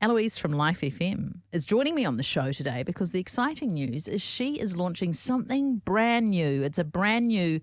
Eloise from Life FM is joining me on the show today because the exciting news is she is launching something brand new. It's a brand new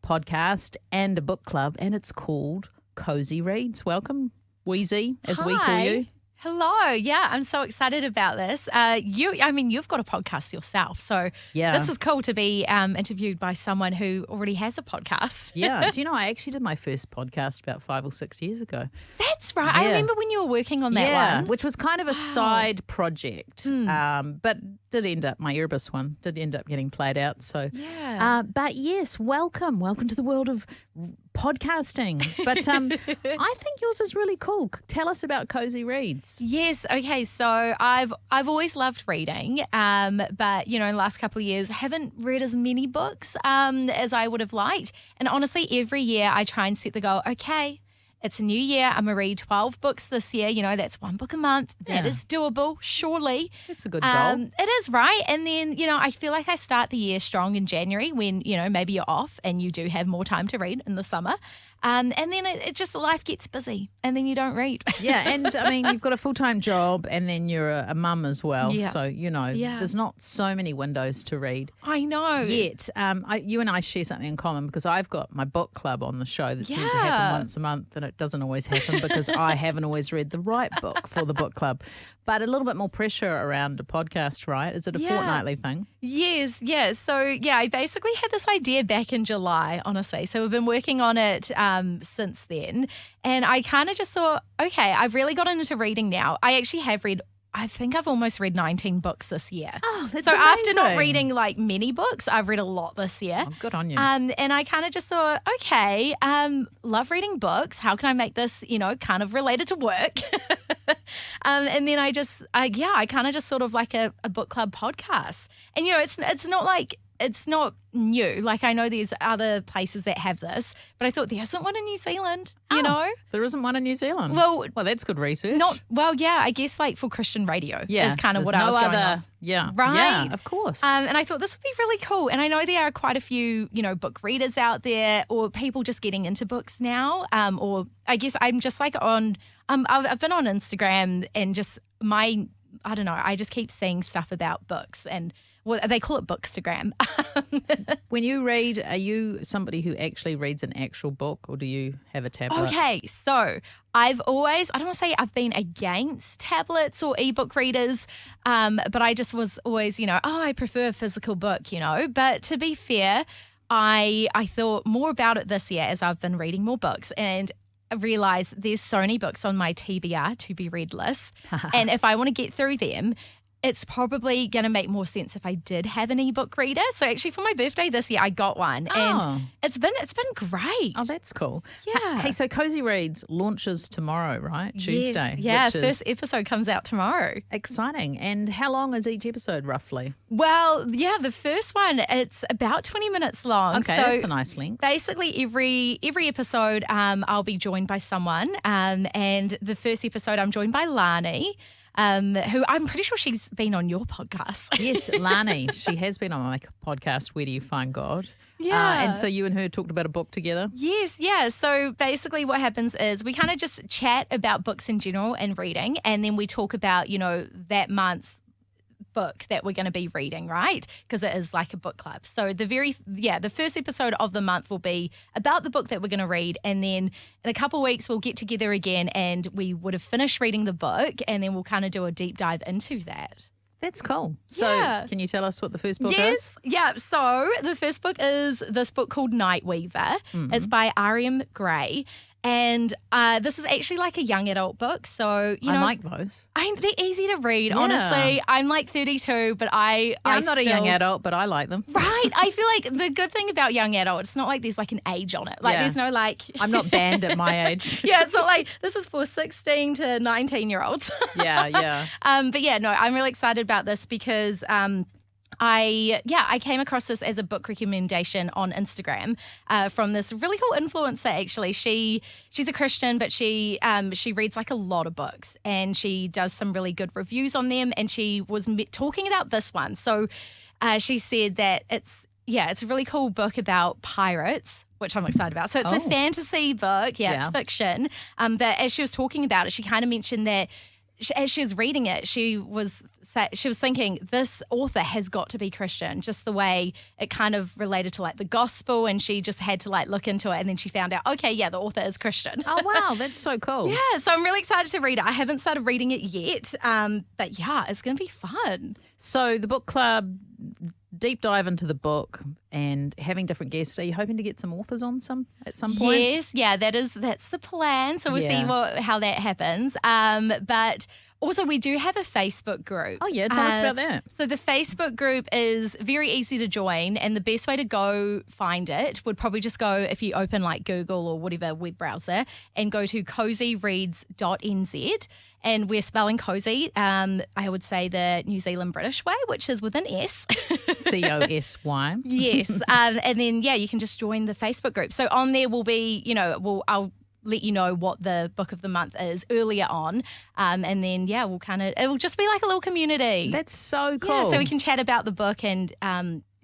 podcast and a book club, and it's called Cosy Reads. Welcome, Wheezy, as we call you. Hello. Yeah, I'm so excited about this. You've got a podcast yourself, so this is cool to be interviewed by someone who already has a podcast. Yeah. Do you know, I actually did my first podcast about 5 or 6 years ago. That's right. Yeah. I remember when you were working on that one. Which was kind of a side project, but did end up, my Erebus one, did end up getting played out. So, but yes, welcome to the world of podcasting. But I think yours is really cool. Tell us about Cosy Reads. Yes. Okay. So I've always loved reading, but in the last couple of years, I haven't read as many books as I would have liked. And honestly, every year I try and set the goal. Okay, it's a new year. I'm going to read 12 books this year. That's one book a month. That is doable, surely. It's a good goal. It is, right? And then, I feel like I start the year strong in January when, maybe you're off and you do have more time to read in the summer. And then it just, life gets busy and then you don't read. Yeah, and I mean, you've got a full-time job and then you're a mum as well. Yeah. So, there's not so many windows to read. I know. Yet, you and I share something in common because I've got my book club on the show that's meant to happen once a month, and it doesn't always happen because I haven't always read the right book for the book club. But a little bit more pressure around a podcast, right? Is it a fortnightly thing? Yes. So, I basically had this idea back in July, honestly. So we've been working on it since then. And I kind of just thought, okay, I've really gotten into reading now. I actually have read, I think I've almost read 19 books this year. Oh, that's so amazing. After not reading like many books, I've read a lot this year. Oh, good on you. And I kind of just thought, okay, love reading books. How can I make this, kind of related to work? And then I kind of just sort of like a book club podcast. And, it's not like, it's not new. Like, I know there's other places that have this, but I thought there isn't one in New Zealand, you know? There isn't one in New Zealand? Well, that's good research. I guess like for Christian radio is kind of what I was going off. Yeah. Right? Yeah, of course. And I thought this would be really cool. And I know there are quite a few, book readers out there or people just getting into books now. Or I guess I'm just like I've been on Instagram and just I just keep seeing stuff about books and they call it Bookstagram. When you read, are you somebody who actually reads an actual book or do you have a tablet? Okay, so I don't want to say I've been against tablets or ebook readers, but I just was always, I prefer a physical book, But to be fair, I thought more about it this year as I've been reading more books and I realised there's so many books on my TBR, to be read list. And if I want to get through them, it's probably going to make more sense if I did have an ebook reader. So actually for my birthday this year, I got one and it's been great. Oh, that's cool. Yeah. Hey, so Cosy Reads launches tomorrow, right? Tuesday. Yes. Yeah, first episode comes out tomorrow. Exciting. And how long is each episode roughly? Well, the first one, it's about 20 minutes long. Okay, so that's a nice length. Basically every episode I'll be joined by someone and the first episode I'm joined by Lani. Who I'm pretty sure she's been on your podcast. Yes, Lani. She has been on my podcast, Where Do You Find God? Yeah. And so you and her talked about a book together? Yes, yeah. So basically what happens is we kind of just chat about books in general and reading, and then we talk about, that month's book that we're going to be reading, right? Because it is like a book club. So the first episode of the month will be about the book that we're going to read, and then in a couple of weeks we'll get together again and we would have finished reading the book and then we'll kind of do a deep dive into that. That's cool. So can you tell us what the first book is? Yeah. So the first book is this book called Night Weaver. Mm-hmm. It's by R.M. Gray. And this is actually like a young adult book. So, I like those. They're easy to read, honestly. I'm like 32, but I'm not a young adult, but I like them. Right. I feel like the good thing about young adult, it's not like there's like an age on it. Like there's no like. I'm not banned at my age. Yeah, it's not like this is for 16 to 19-year-olds. Yeah. But yeah, no, I'm really excited about this because I came across this as a book recommendation on Instagram from this really cool influencer. Actually, she's a Christian, but she reads like a lot of books and she does some really good reviews on them. And she was talking about this one. So she said that it's a really cool book about pirates, which I'm excited about. So it's a fantasy book. Yeah, it's fiction. But as she was talking about it, she kind of mentioned that as she was reading it, she was thinking, this author has got to be Christian, just the way it kind of related to like the gospel, and she just had to like look into it, and then she found out, okay, yeah, the author is Christian. Oh, wow, that's so cool. Yeah, so I'm really excited to read it. I haven't started reading it yet, but yeah, it's going to be fun. So the book club, deep dive into the book and having different guests. Are you hoping to get some authors on at some point? Yes, yeah, that's the plan. So we'll see how that happens. But also, we do have a Facebook group. Oh, yeah. Tell us about that. So the Facebook group is very easy to join, and the best way to go find it would probably just go, if you open like Google or whatever web browser, and go to cosyreads.nz. And we're spelling cozy, I would say the New Zealand British way, which is with an S. COSY. Yes. And then, yeah, you can just join the Facebook group. So on there will be, I'll let you know what the book of the month is earlier on. And then, yeah, it will just be like a little community. That's so cool. Yeah, so we can chat about the book, and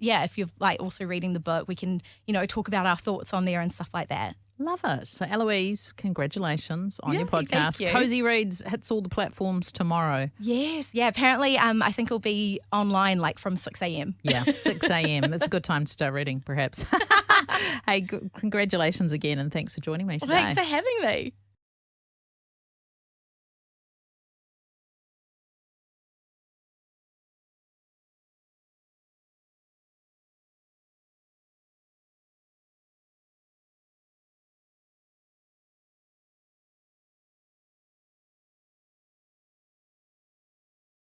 if you're like also reading the book, we can, talk about our thoughts on there and stuff like that. Love it. So, Eloise, congratulations on your podcast. Thank you. Cosy Reads hits all the platforms tomorrow. Yes. Yeah. Apparently, I think it'll be online like from 6 a.m. Yeah, 6 a.m. That's a good time to start reading, perhaps. Hey, congratulations again, and thanks for joining me today. Well, thanks for having me.